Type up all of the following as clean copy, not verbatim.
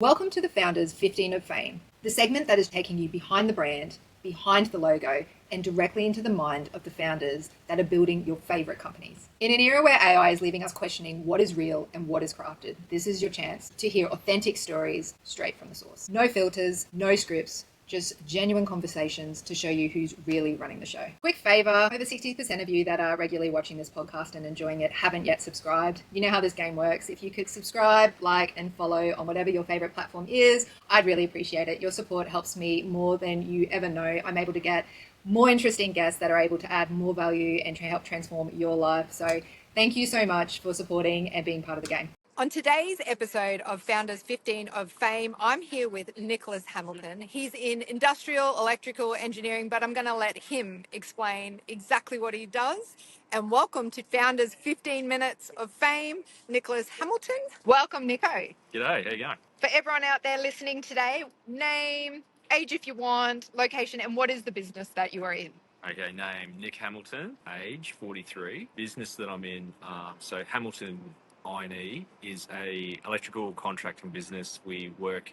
Welcome to the Founders 15 of Fame, the segment that is taking you behind the brand, behind the logo, and directly into the mind of the founders that are building your favorite companies. In an era where AI is leaving us questioning what is real and what is crafted, this is your chance to hear authentic stories straight from the source. No filters, no scripts, just genuine conversations to show you who's really running the show. Quick favor, over 60% of you that are regularly watching this podcast and enjoying it haven't yet subscribed. You know how this game works. If you could subscribe, like, and follow on whatever your favorite platform is, I'd really appreciate it. Your support helps me more than you ever know. I'm able to get more interesting guests that are able to add more value and help transform your life. So thank you so much for supporting and being part of the game. On today's episode of Founders 15 of Fame, I'm here with Nicholas Hamilton. He's in industrial electrical engineering, but I'm going to let him explain exactly what he does. And welcome to Founders 15 Minutes of Fame, Nicholas Hamilton. Welcome, Nico. G'day, how you going? For everyone out there listening today, name, age if you want, location, and what is the business that you are in? Okay, name Nick Hamilton, age 43. Business that I'm in, so Hamilton I&E is a electrical contracting business. We work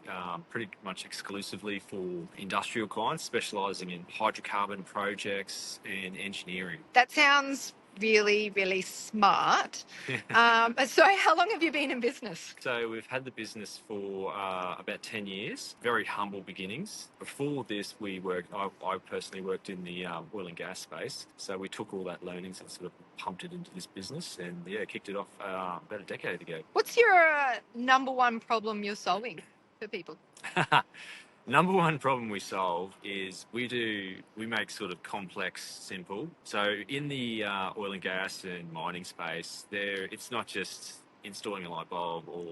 pretty much exclusively for industrial clients, specialising in hydrocarbon projects and engineering. That sounds really, really smart. So how long have you been in business? So we've had the business for about 10 years, very humble beginnings. Before this, I personally worked in the oil and gas space. So we took all that learnings and sort of pumped it into this business and kicked it off about a decade ago. What's your number one problem you're solving for people? Number one problem we solve is we make sort of complex simple. So in the oil and gas and mining space, it's not just installing a light bulb or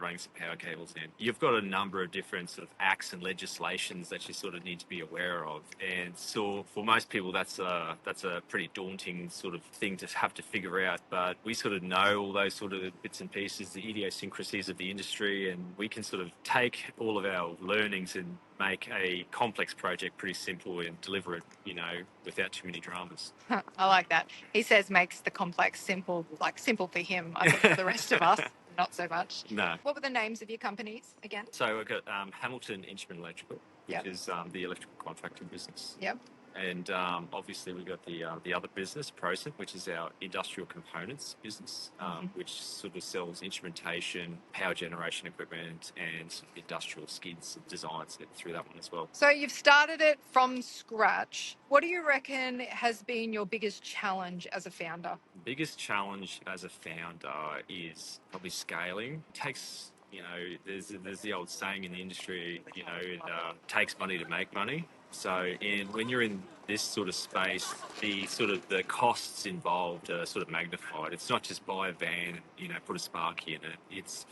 running some power cables in. You've got a number of different sort of acts and legislations that you sort of need to be aware of, and so for most people that's a pretty daunting sort of thing to have to figure out. But we sort of know all those sort of bits and pieces, the idiosyncrasies of the industry, and we can sort of take all of our learnings and make a complex project pretty simple and deliver it, without too many dramas. I like that. He says makes the complex simple, like simple for him. I think for the rest of us, not so much. No. What were the names of your companies again? So we've got Hamilton Instrument Electrical, which Yep. is the electrical contracting business. Yep. And obviously we've got the other business, Procent, which is our industrial components business, which sort of sells instrumentation, power generation equipment, and sort of industrial skids and designs through that one as well. So you've started it from scratch. What do you reckon has been your biggest challenge as a founder? Biggest challenge as a founder is probably scaling. It takes, there's the old saying in the industry, it takes money to make money. So when you're in this sort of space, the costs involved are sort of magnified. It's not just buy a van and, put a Sparky in it. It's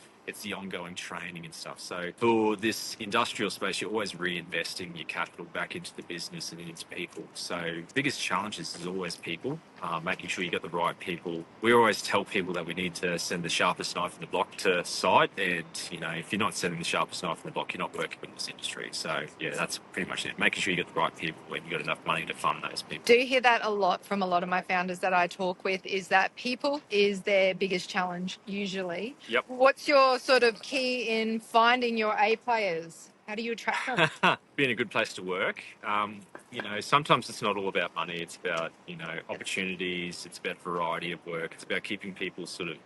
the ongoing training and stuff. So for this industrial space, you're always reinvesting your capital back into the business and into people. So biggest challenges is always people, making sure you get the right people. We always tell people that we need to send the sharpest knife in the block to site. And, if you're not sending the sharpest knife in the block, you're not working in this industry. So, that's pretty much it. Making sure you get the right people and you've got enough money to fund those people. Do you hear that a lot from a lot of my founders that I talk with, is that people is their biggest challenge usually? Yep. What's your sort of key in finding your A players? How do you attract them? Being a good place to work. Sometimes it's not all about money. It's about, opportunities. It's about variety of work. It's about keeping people sort of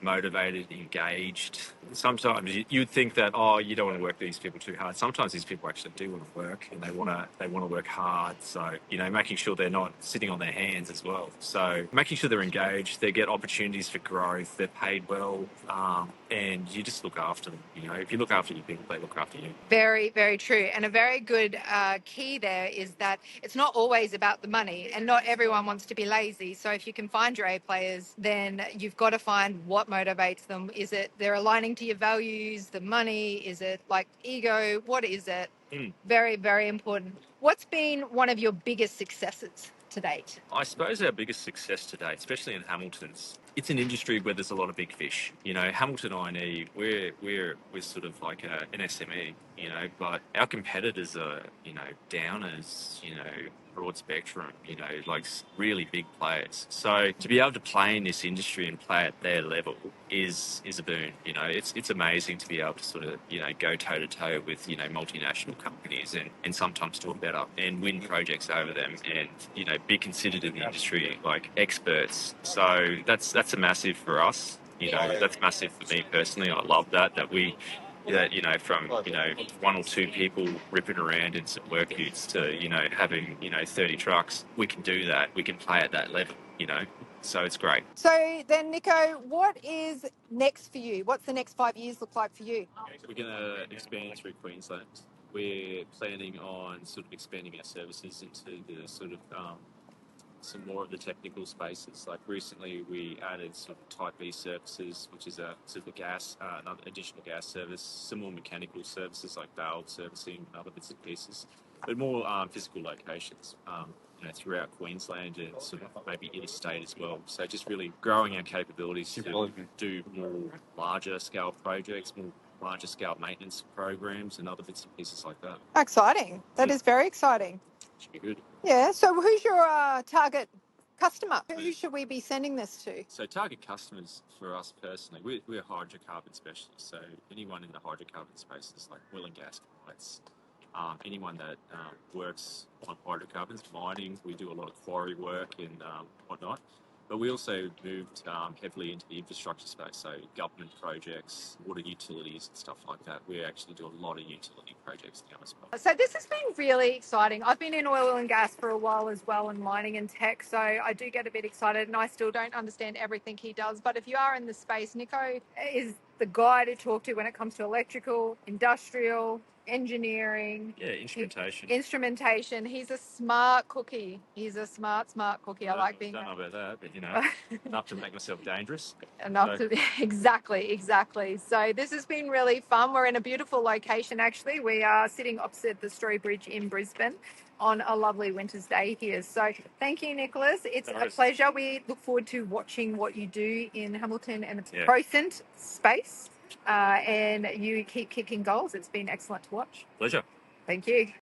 motivated, engaged. Sometimes you'd think that, you don't want to work these people too hard. Sometimes these people actually do want to work and they want to work hard. So, making sure they're not sitting on their hands as well. So making sure they're engaged, they get opportunities for growth, they're paid well, and you just look after them. If you look after your people, they look after you. Very, very true. And a very good key there is that it's not always about the money, and not everyone wants to be lazy. So if you can find your A players, then you've got to find what motivates them. Is it they're aligning to your values, the money? Is it like ego? What is it? Very, very important. What's been one of your biggest successes to date? I suppose our biggest success to date, especially in Hamilton's, it's an industry where there's a lot of big fish. Hamilton I&E, we're sort of like an SME, but our competitors are, downers, broad spectrum, like really big players. So to be able to play in this industry and play at their level is a boon. It's amazing to be able to sort of, go toe to toe with, multinational companies and sometimes do it better and win projects over them and, be considered in the industry like experts. So that's a massive for us. That's massive for me personally. I love that we that from one or two people ripping around in some work utes to having 30 trucks. We can do that. We can play at that level. So it's great. So then, Nico, what is next for you? What's the next 5 years look like for you? We're going to expand through Queensland. We're planning on sort of expanding our services into the sort of some more of the technical spaces. Like recently, we added sort of Type B services, which is a sort of a gas, another additional gas service, some more mechanical services like valve servicing and other bits and pieces, but more physical locations. Throughout Queensland and sort of maybe interstate as well. So just really growing our capabilities to do more larger scale projects, more larger scale maintenance programs and other bits and pieces like that. Exciting. That is very exciting. Should be good. Yeah. So who's your target customer? Who should we be sending this to? So target customers for us personally, we're hydrocarbon specialists. So anyone in the hydrocarbon space is like oil and gas clients. Anyone that works on hydrocarbons, mining, we do a lot of quarry work and whatnot. But we also moved heavily into the infrastructure space, so government projects, water utilities and stuff like that. We actually do a lot of utility projects now as well. So this has been really exciting. I've been in oil and gas for a while as well, and mining and tech, so I do get a bit excited, and I still don't understand everything he does. But if you are in the space, Nico is the guy to talk to when it comes to electrical, industrial, engineering. Yeah, instrumentation. Instrumentation. He's a smart cookie. He's a smart cookie. I like being... Don't know about that, but enough to make myself dangerous. Enough to be... Exactly. So this has been really fun. We're in a beautiful location, actually. We are sitting opposite the Story Bridge in Brisbane on a lovely winter's day here. So thank you, Nicholas. It's a pleasure. We look forward to watching what you do in Hamilton and the Procent space. And you keep kicking goals. It's been excellent to watch. Pleasure. Thank you.